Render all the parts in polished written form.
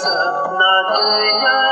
सपना गया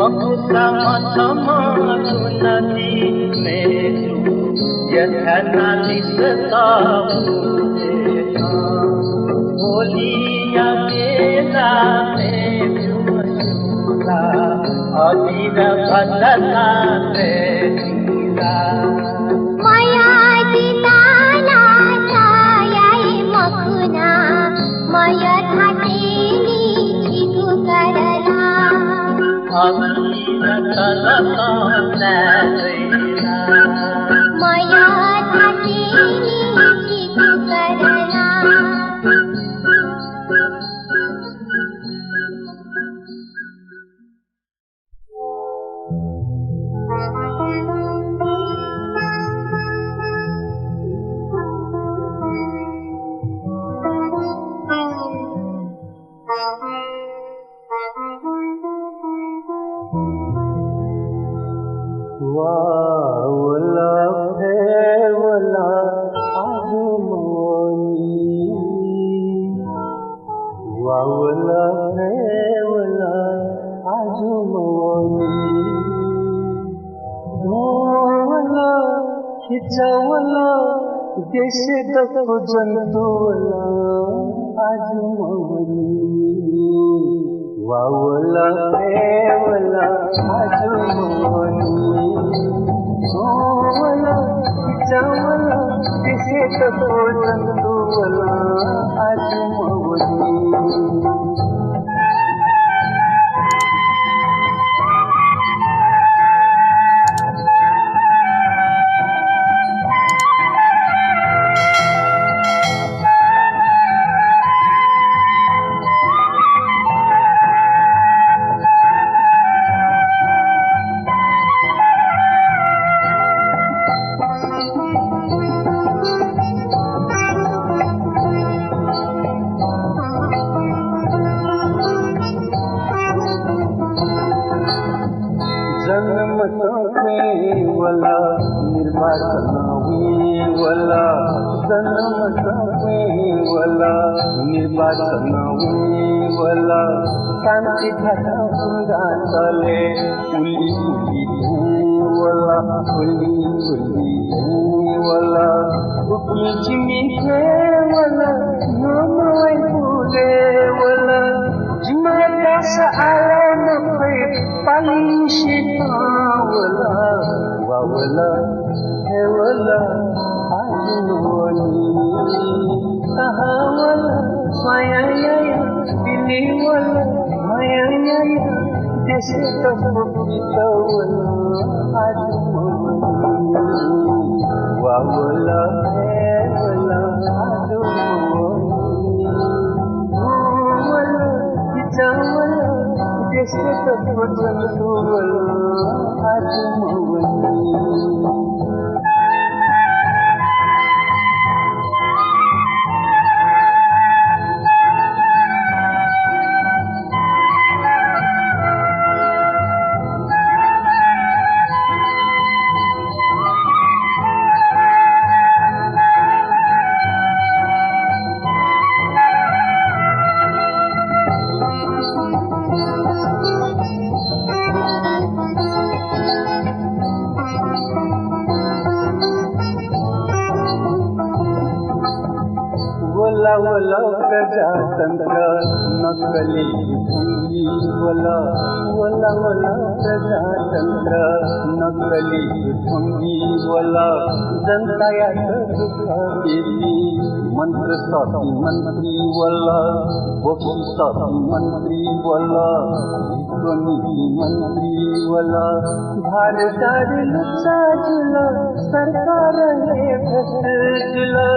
sama-sama sunati meju यथना लिखता बोलिया मेला में झूला अधीर भदता मेला माया जिताना छायाई मखुना माया थाटेली चिगु करला अधीर भदता मेला माया थाटेली चिगु करला खिचवला देश दखो जंतुवला आज मवली वावला पेवला आज मवली सोवला खिचवला देश दखो जंतुवला आज मवली वला निर्वाचन वला जन्म वला निर्वाचन वला शांति चले उली उली वला उली उली वला उकी चिमी वला नोमय पूरे वला जिमाता साला नफे पालिशिता वला वावला हेवला आजुवली कहावला स्वाया बिलीवला माया जैसे तपीतवला आजुवली वावला हेवला आजुवली वावला हिचावला जैसे तपीतवला आजुवली वला प्रजातंत्र नकली भूंगी वला प्रजातंत्र नकली भूंगी वला जनता या दुखी मंत्र साथी मंत्री वला वकी साथी मंत्री वला नीति मंत्री वला भारतार लुच्चा जुला सरकार है भ्रष्ट जुला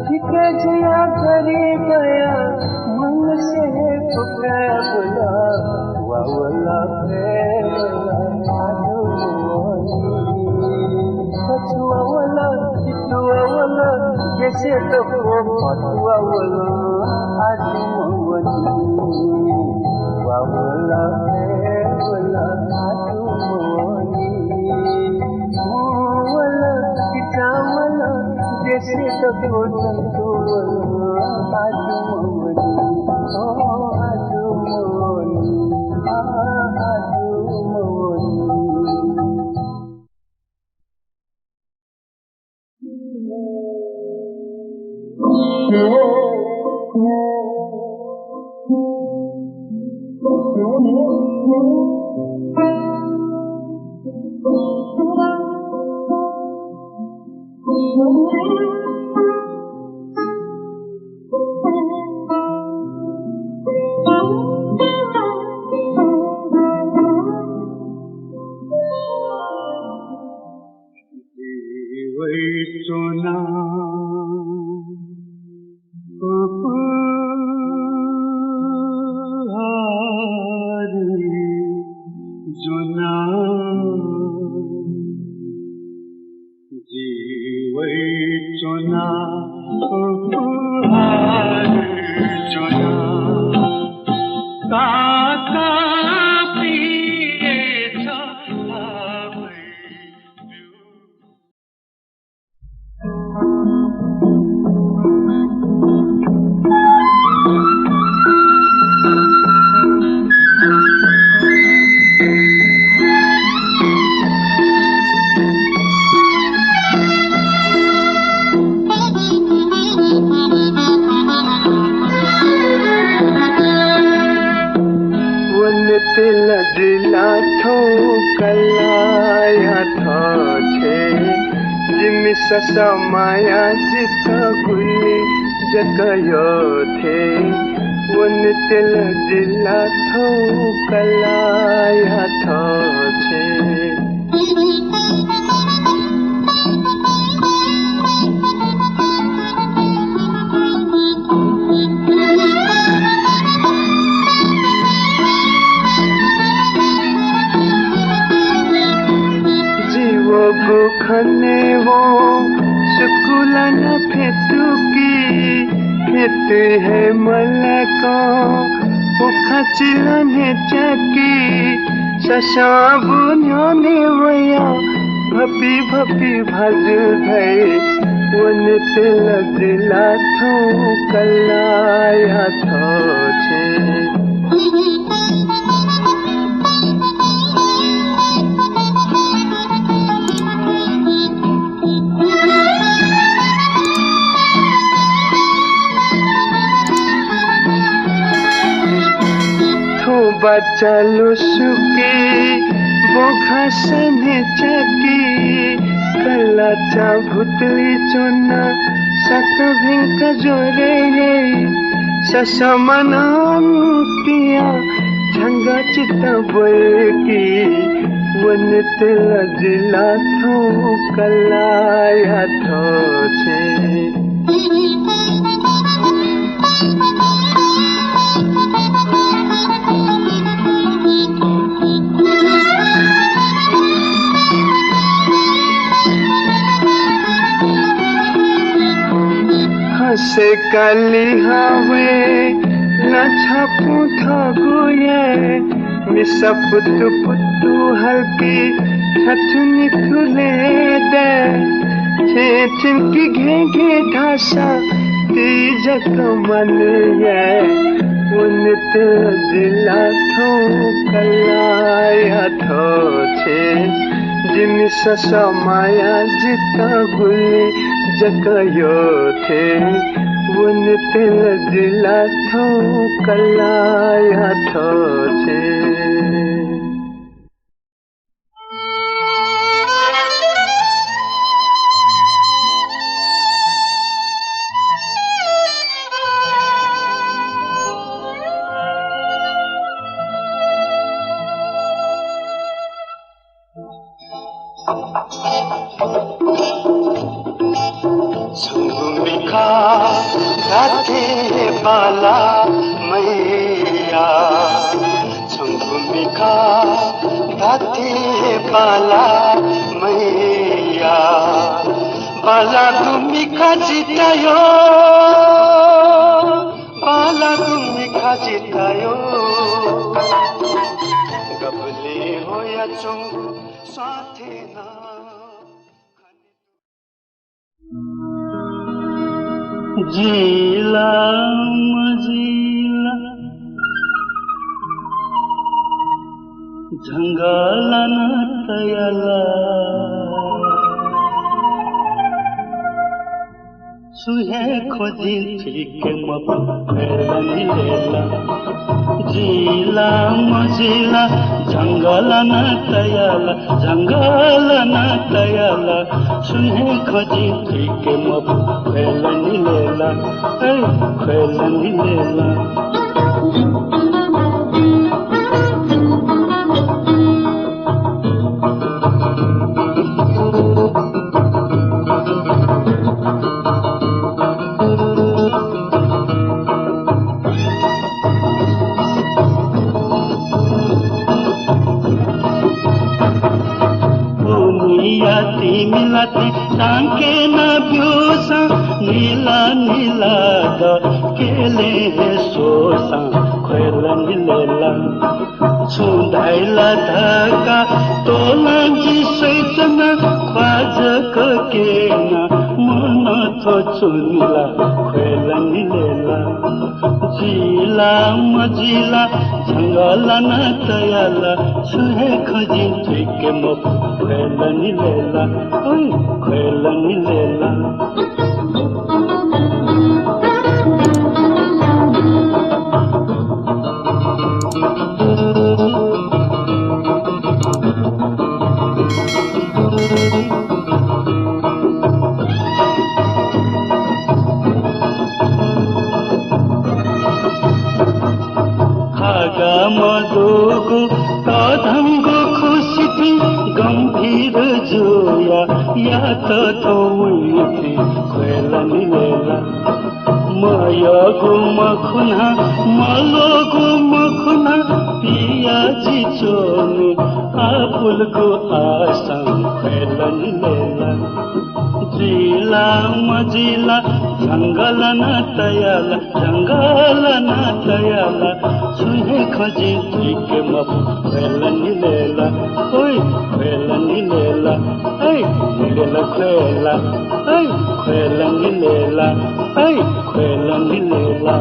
ठीके जिया करे गया मन से फुका बुला वावला प्रेमला पछुआ वाला चितुआ वाला कैसे तो पछुआ वाला आज मवनी वावला प्रेमला आज मवनी कितावला जैसे तो जंतुवला आज मवनी ओ आज मवनी आज मवनी समाया जिता गुली जगयो थे वन तिल जिला थो कलाया थो छे जीवो गुखने वो शुकुला न फेतुकी फेत है मलको उखचिलने चकी शशाबु न्योने वया भपी भपी भज गए वन तिल जिला थो कलाया थो छे बचलु सुकी वो घासने चकी कलाचा भुतली चुना सत भिंक जोरे ससमनांतिया झंगा चिता बोलकी वन तिल जिला थो कलाया थो छे से काली हवे लछा पुथा गुये मिसा पुतु पुतु हल्की छठुनी तुले दे छे चिंकी घे घे ढासा तीज कमन ये उन तिल जिला थो कलाया थो छे जिमिस समाया जिता गुली जगयो थे वन तिल जिला थो कलाया थो छे झुमिका राधे बाला मैया झुमिका राधे बाला मैया बाला झुमिका जितायो बाला झुमिका जितायो गबले होया चुंगु साथे ना जीला मजीला झंगाला न तयाला सुहे खोजी ठीक मपनी लेला जिला मजिला जंगल न तयाला जंगल न तयाला सुने खोजी के मब खेलनी लेला खेलनी लेला मिलाती टांके न ब्यूसा नीला नीला द केले सोसा खोलन लेला छुंदाइला धका तोला जी सैतन ख्वाज के न मन थो चुनिला खोलन लेला जिला मजिला जंगल न तयाला सुहे खोजी के मप खोलन लेला खोलन लेला हागा मधुगु तधंगु खुशी थी गंभीर जोया या तो थी खोलनी लेला माया गो मखुना मालो गो मखुना पिया जी चोने आपुल को आसम खोलनी लेला जिला मजिला जंगल न तयाला जंगल न तयाला सुहे खोजी के मप खोलनी लेला खोलनी लेला लेला खोला खोलनी लेला खोलनी लेला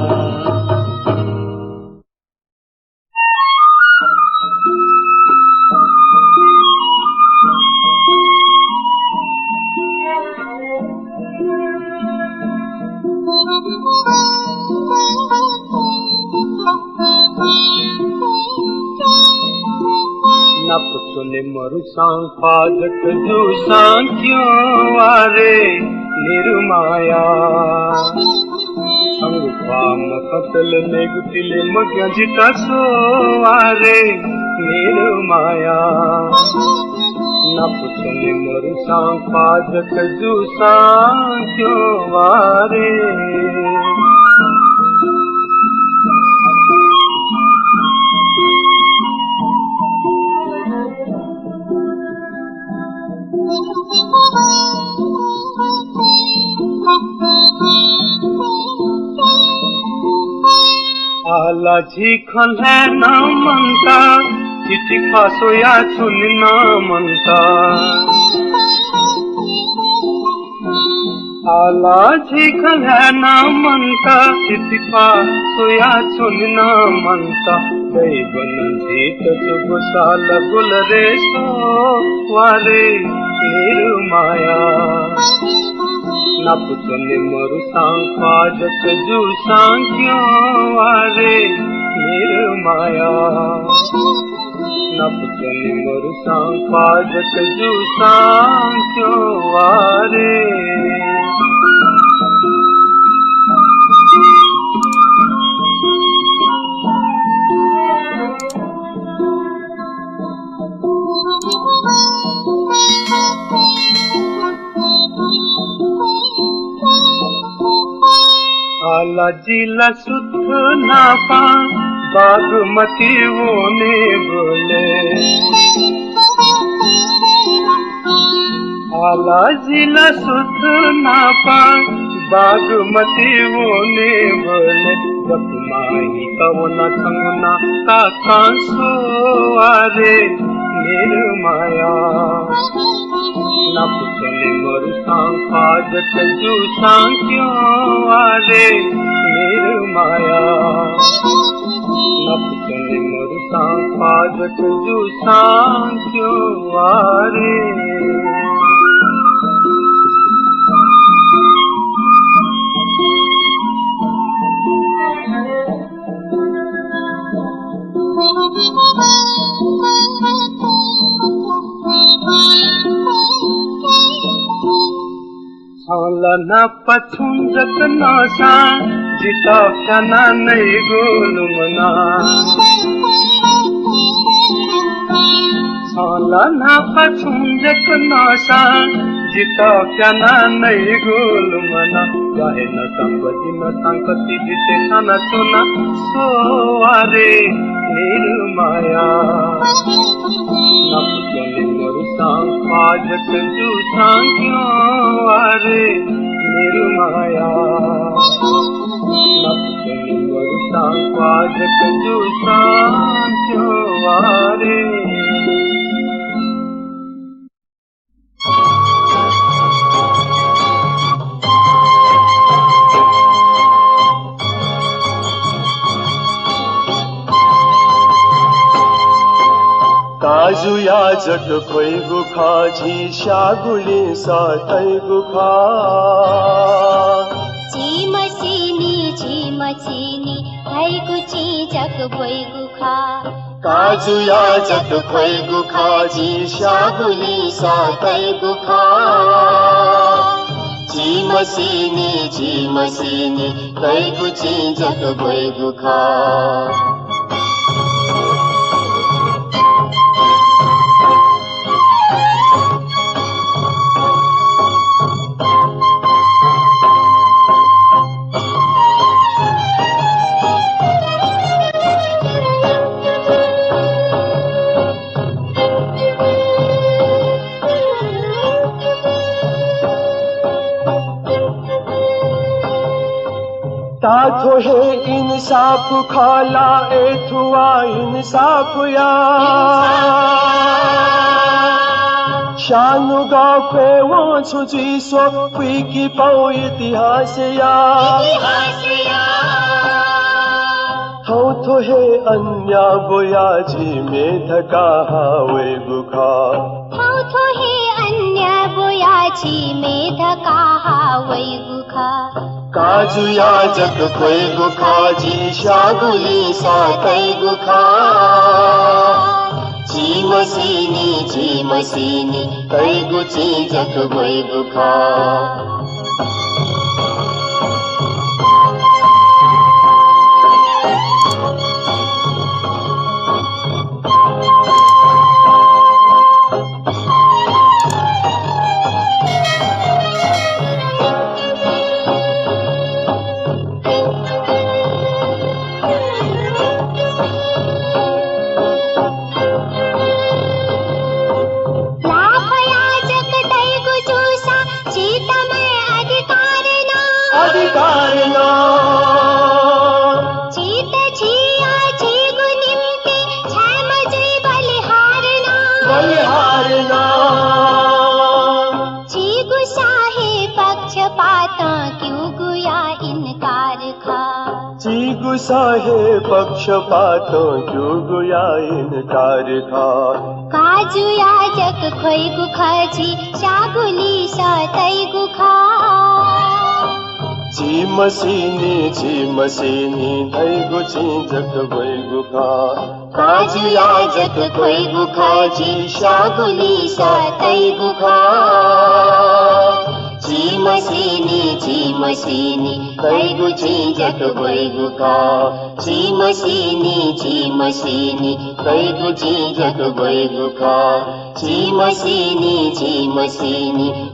नप सुने मरु सांग पादक जो सांख्यों वारे निरुमाया संग पाम कतल नेगुतिले मग्या जिता सो वारे निरुमाया नप सुने मरु सांग पादक जो सांख्यों वारे आला झीखल है ना मनता चिट्ठी फासोया चुन ना मनता आला झीखल है ना मनता चिट्ठी फासोया चुन ना मनता गई बन झीत चुब साल गुल रे सो वारे निरुमाया नप सुने मरु सांग पादक जू सांख्यों वारे निरुमाया नप सुने मरु सांग पादक जू सांख्यों वारे आला जिला सुथ नापा बागमती वोने बोले आला जिला सुथ नापा बागमती वोने बोले जप माही कवना संगना का कांसो आरे निर्माया नप सुने मरु सांग पादक जू सांख्यों वारे निर्माया नप सुने मरु सांग पादक जू सांख्यों वारे साला पछुंजक नासा जिता फना नहीं गोलुमना साला पछुंजक नासा जिता फना नहीं गोलुमना चाहे न संपत्ति न संपत्ति जिते खाना चुना सोवारे निर्माया नपने मोर सांग आज कंजू सांग क्यों आरे निर्माया नपने मोर सांग आज कंजू सांग क्यों आरे काजु याजक खोइ गुखा झिसा गुली सातै गुखा झिमसिनी धैगु चिजक भोइ गुखा काजु याजक खोइ गुखा झिसा गुली सातै गुखा झिमसिनी धैगु चिजक भोइ गुखा ताथो है इंसाफ खाला एथुआ इंसाफ या शानु गाँव पे वो छुची सो की पाओ इतिहास या थो है अन्या बोया जी में धका हावे गुखा थो है अन्या बोया जी में धका हावे गुखा काजु याजक खोइ गुखा झिसा गुली सातै गुखा झिमसिनी धैगु चिजक भोइ गुखा गुसाहे पक्षपातों क्यों गुया इनकार खा काजु याजक खोइ गुखा झिसा गुली सातै गुखा झिमसिनी धैगु चिजक भोइ गुखा काजु याजक खोइ गुखा झिसा गुली सातै गुखा झिमसिनी धैगु चिजक भोइ गुखा झिमसिनी धैगु चिजक भोइ गुखा झिमसिनी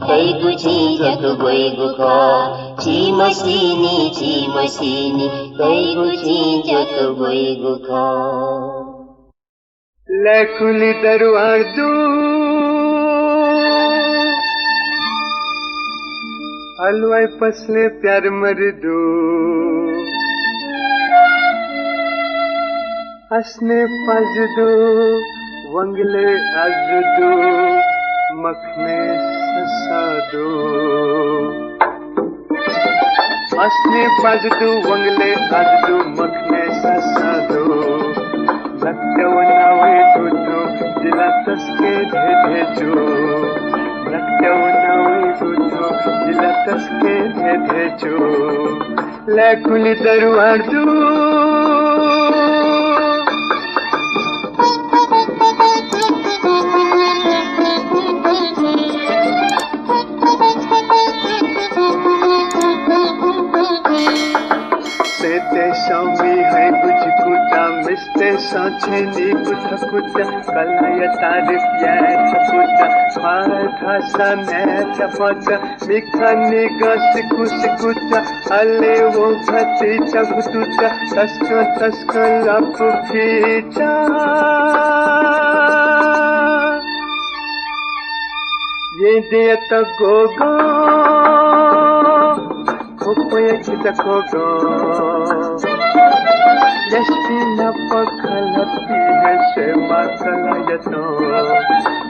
धैगु चिजक भोइ गुखा झिमसिनी धैगु चिजक भोइ गुखा लखुली दरबार दू हलवाई पसले प्यार मर्दू हसने पजदू वंगले अजदू मखने ससादू हसने पजदू वंगले अजदू मखने ससादू लक्टवनावे दूधू जिला तस्के भेजू लक्टवनावे दूधू जिला तस्के भेजू लखुली दरबार दू सोचे नी कुछ कलय तार प्याच कुछ था समय चपच मिखनी गस कुछ अले वो भती चबुच तस्क लप फीचा ये दियत गोगो खोपय चितकोगो लस्टिना पखलती है श्रेमा कलयतो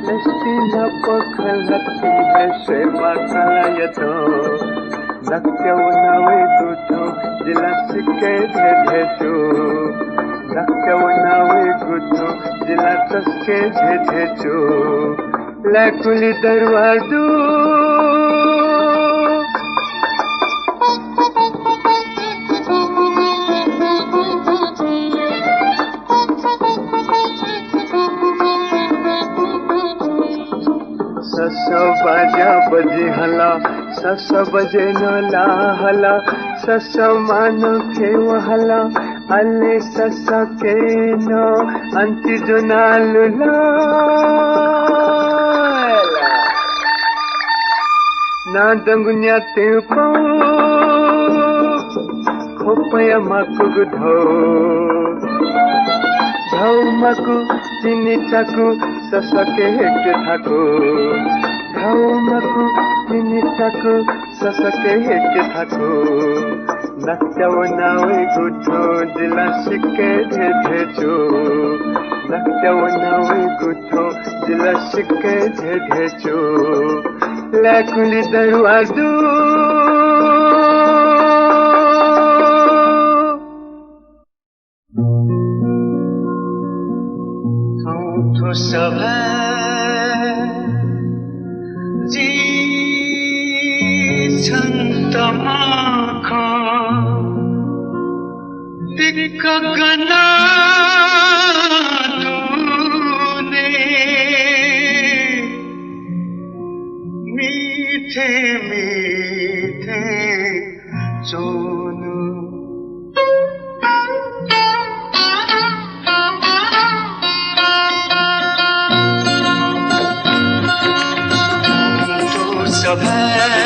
लस्टिना पखलती है श्रेमा कलयतो नक्यव नवे गुथो जिला सिके झेझेचो नक्यव नवे गुथो जिला तस्के झेझेचो लाकुली दरवाजो सस बाजा बजे हला सस बजे नला हला सस मान के वहला अले सस के न अंति जो नालुला ना दंगुन्या ते पो खोपया मकु धो धौ मकु चिनी चकु ससके हेके थाको धौ मकु चिनी चकु ससके हेके थाको नक्यव नावे गुठो जिला सिके झेझेचो नक्यव नावे गुठो जिला सिके झेझेचो लाकुली दरवाजो तो सब जी संत माखा दिक्क गना तूने मीठे मीठे सोनू सब